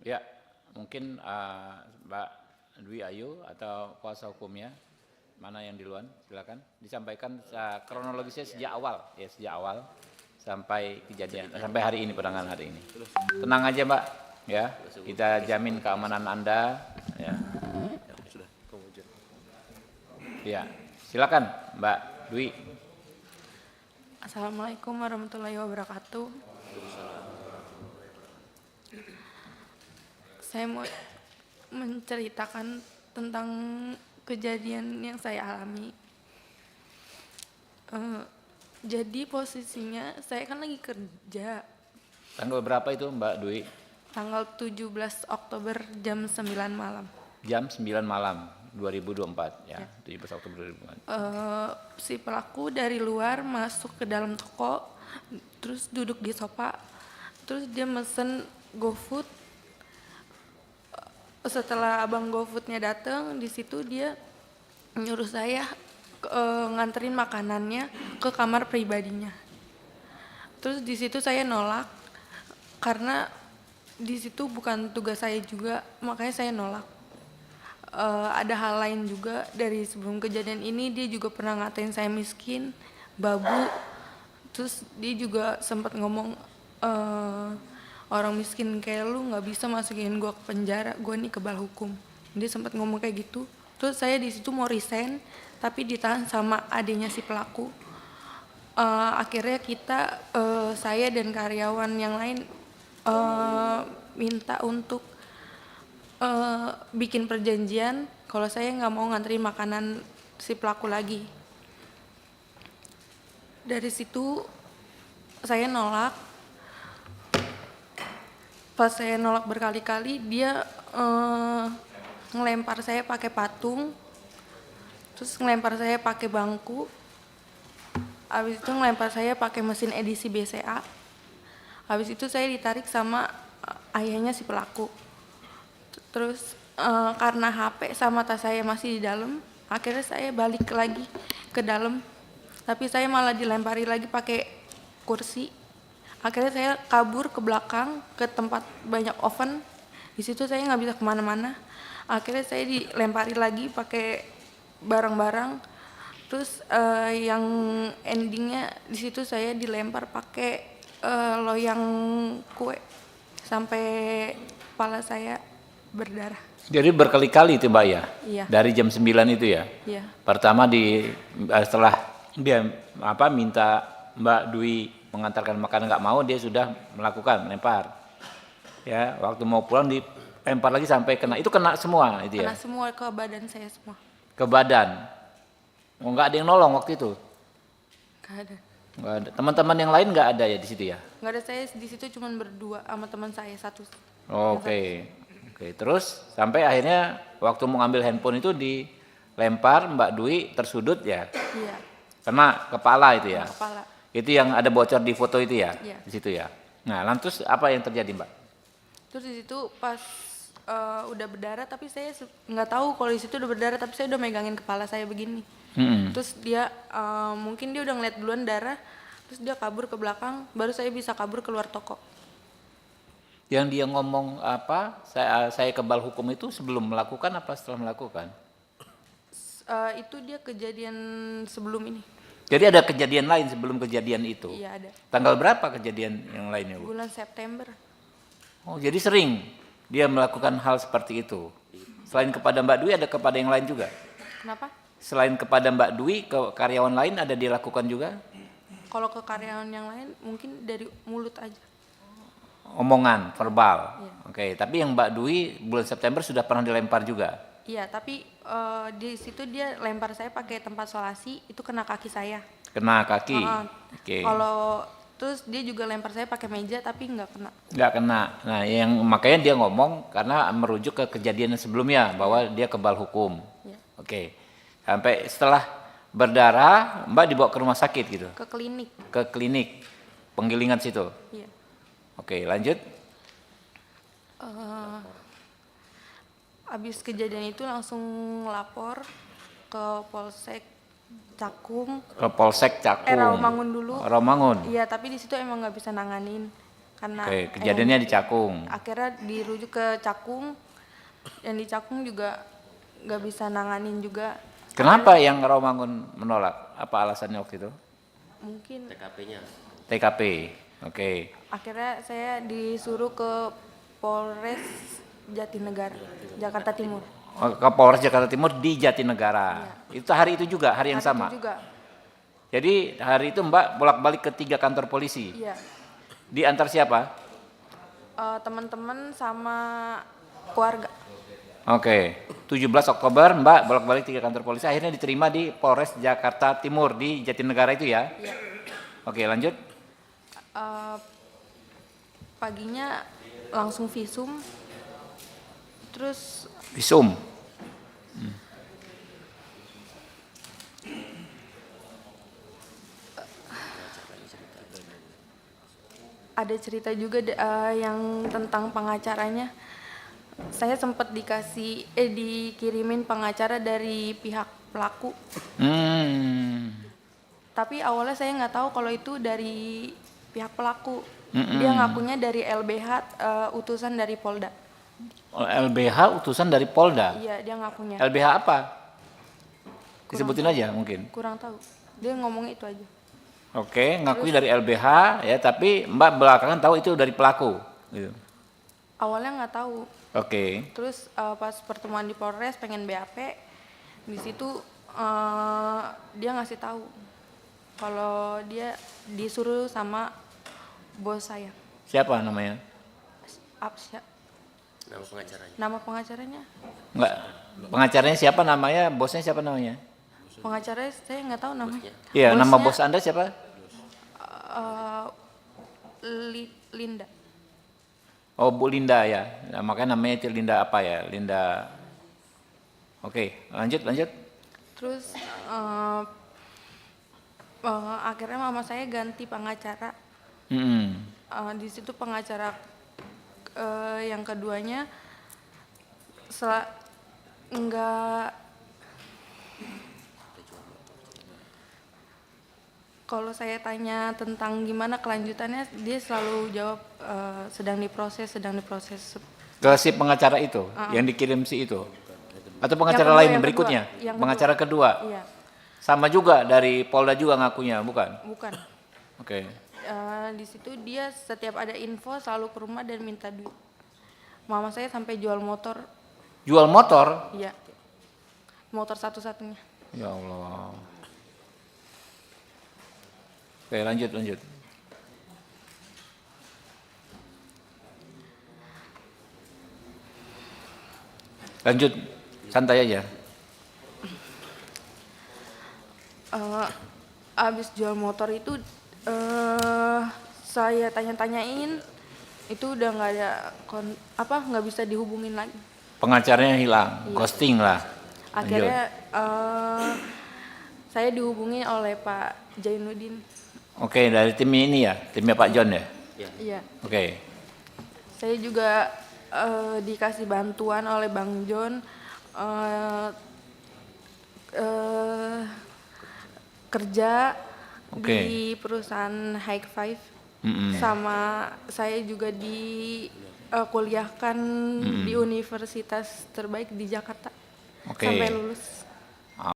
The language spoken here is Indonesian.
Ya, mungkin Mbak Dwi Ayu atau kuasa hukumnya, mana yang duluan? Silakan disampaikan kronologisnya sejak awal sampai kejadian, sampai hari ini, penanganan hari ini. Tenang aja Mbak, ya, kita jamin keamanan Anda. Ya, ya. Silakan Mbak Dwi. Assalamualaikum warahmatullahi wabarakatuh. Saya mau menceritakan tentang kejadian yang saya alami. Jadi posisinya saya kan lagi kerja. Tanggal berapa itu Mbak Dwi? Tanggal 17 Oktober jam 9 malam. Jam 9 malam 2024 ya. 17 Oktober 2024. Si pelaku dari luar masuk ke dalam toko, terus duduk di sofa, terus dia mesen GoFood. Setelah abang GoFoodnya datang, di situ dia nyuruh saya nganterin makanannya ke kamar pribadinya. Terus di situ saya nolak karena di situ bukan tugas saya juga, makanya saya nolak. Ada hal lain juga dari sebelum kejadian ini, dia juga pernah ngatain saya miskin, babu. Terus dia juga sempat ngomong, orang miskin kayak lu nggak bisa masukin gue ke penjara, gue nih kebal hukum. Dia sempat ngomong kayak gitu. Terus saya di situ mau resign, tapi ditahan sama adiknya si pelaku. Akhirnya saya dan karyawan yang lain minta untuk bikin perjanjian kalau saya nggak mau nganterin makanan si pelaku lagi. Dari situ saya nolak. Pas saya nolak berkali-kali, dia ngelempar saya pakai patung, terus ngelempar saya pakai bangku, habis itu ngelempar saya pakai mesin edisi BCA. Habis itu saya ditarik sama ayahnya si pelaku. Terus karena HP sama tas saya masih di dalam, akhirnya saya balik lagi ke dalam, tapi saya malah dilempari lagi pakai kursi. Akhirnya saya kabur ke belakang ke tempat banyak oven. Di situ saya nggak bisa kemana-mana. Akhirnya saya dilempari lagi pakai barang-barang. Terus yang endingnya di situ saya dilempar pakai loyang kue sampai kepala saya berdarah. Jadi berkali-kali itu Mbak ya? Iya. Dari jam 9 itu ya? Iya. Pertama setelah dia minta Mbak Dwi mengantarkan makanan nggak mau, dia sudah melakukan melempar. Ya, waktu mau pulang dilempar lagi sampai kena. Itu kena semua itu ya? Kena semua ke badan saya semua. Ke badan. Oh, nggak ada yang nolong waktu itu? Nggak ada. Nggak ada. Teman-teman yang lain nggak ada ya di situ ya? Nggak ada, saya di situ cuma berdua sama teman saya satu. Oke. Oke, terus sampai akhirnya waktu mau ngambil handphone itu dilempar, Mbak Dwi tersudut ya? Iya. Kena kepala itu ya? Kena kepala. Itu yang ada bocor di foto itu ya? Iya. Di situ ya. Nah, lantas apa yang terjadi, Mbak? Terus di situ pas udah berdarah, tapi saya nggak tahu kalau di situ udah berdarah, tapi saya udah megangin kepala saya begini. Terus dia mungkin dia udah ngeliat duluan darah, terus dia kabur ke belakang, baru saya bisa kabur keluar toko. Yang dia ngomong apa? Saya kebal hukum itu sebelum melakukan apa setelah melakukan? Itu dia kejadian sebelum ini. Jadi ada kejadian lain sebelum kejadian itu? Iya ada. Tanggal berapa kejadian yang lainnya, Bu? Bulan September. Oh, jadi sering dia melakukan hal seperti itu. Selain kepada Mbak Dwi, ada kepada yang lain juga? Kenapa? Selain kepada Mbak Dwi, ke karyawan lain ada dilakukan juga? Kalau ke karyawan yang lain mungkin dari mulut aja. Omongan, verbal. Iya. Oke, tapi yang Mbak Dwi bulan September sudah pernah dilempar juga? Iya, tapi di situ dia lempar saya pakai tempat solasi, itu kena kaki saya. Kena kaki? Oke. Kalau terus dia juga lempar saya pakai meja, tapi nggak kena. Nggak kena. Nah, makanya dia ngomong karena merujuk ke kejadian sebelumnya bahwa dia kebal hukum. Iya. Oke. Sampai setelah berdarah, Mbak dibawa ke rumah sakit gitu? Ke klinik. Ke klinik penggilingan situ? Iya. Oke, lanjut. Abis kejadian itu langsung lapor ke Polsek Cakung. Ke Polsek Cakung. Rawamangun dulu. Rawamangun. Iya, tapi di situ emang nggak bisa nanganin karena Oke, kejadiannya di Cakung. akhirnya dirujuk ke Cakung, yang di Cakung juga nggak bisa nanganin juga. Kenapa yang Rawamangun menolak? Apa alasannya waktu itu? Mungkin TKP. Oke. akhirnya saya disuruh ke Polres Jatinegara, Jakarta Timur. Oh, ke Polres Jakarta Timur di Jatinegara. Itu hari itu juga, hari yang Hari sama. itu juga, Jadi hari itu Mbak bolak-balik ke 3 kantor polisi. iya. Diantar siapa? Teman-teman sama keluarga. Oke. 17 Oktober Mbak bolak-balik 3 kantor polisi. Akhirnya diterima di Polres Jakarta Timur di Jatinegara itu ya. Iya. Oke, lanjut. Paginya langsung visum, terus Visum. ada cerita juga yang tentang pengacaranya. Saya sempat dikirimin pengacara dari pihak pelaku, tapi awalnya saya nggak tahu kalau itu dari pihak pelaku. Dia ngakunya dari LBH, utusan dari Polda. LBH utusan dari Polda. Iya, dia ngakunya. LBH apa? Disebutin aja mungkin. Kurang tahu. Dia ngomong itu aja. Oke, ngakui dari LBH ya, tapi Mbak belakangan tahu itu dari pelaku. Gitu. Awalnya nggak tahu. Oke. Terus pas pertemuan di Polres pengen BAP, di situ dia ngasih tahu kalau dia disuruh sama bos saya. Siapa namanya? Apsya. Nama pengacaranya? Enggak. Pengacaranya siapa namanya? Bosnya siapa namanya? Pengacaranya saya nggak tahu namanya. Iya, nama Bosnya, bos Anda siapa? Linda. Oh, Bu Linda ya. Nah, makanya namanya itu Linda apa ya? Linda. Oke, lanjut. Terus akhirnya mama saya ganti pengacara. Di situ pengacara yang keduanya enggak. Kalau saya tanya tentang gimana kelanjutannya, dia selalu jawab sedang diproses. Ke si pengacara itu, yang dikirim si itu? Atau pengacara Yang kedua, lain yang berikutnya? kedua. Yang Pengacara kedua? Iya, Sama juga dari Polda juga ngakunya, bukan? bukan. Oke. Di situ dia setiap ada info selalu ke rumah dan minta duit. Mama saya sampai jual motor. Jual motor? Iya, motor satu-satunya. Ya Allah. Oke, lanjut. Lanjut, santai aja. Abis jual motor itu saya tanya-tanyain, itu udah nggak ada nggak bisa dihubungin lagi. Pengacaranya hilang, ghosting lah. Lanjut. Akhirnya saya dihubungi oleh Pak Jainuddin. Oke, dari tim ini ya, timnya Pak John ya. Iya. Oke. Saya juga dikasih bantuan oleh Bang John kerja di perusahaan High Five. Sama saya juga kuliahkan di universitas terbaik di Jakarta sampai lulus.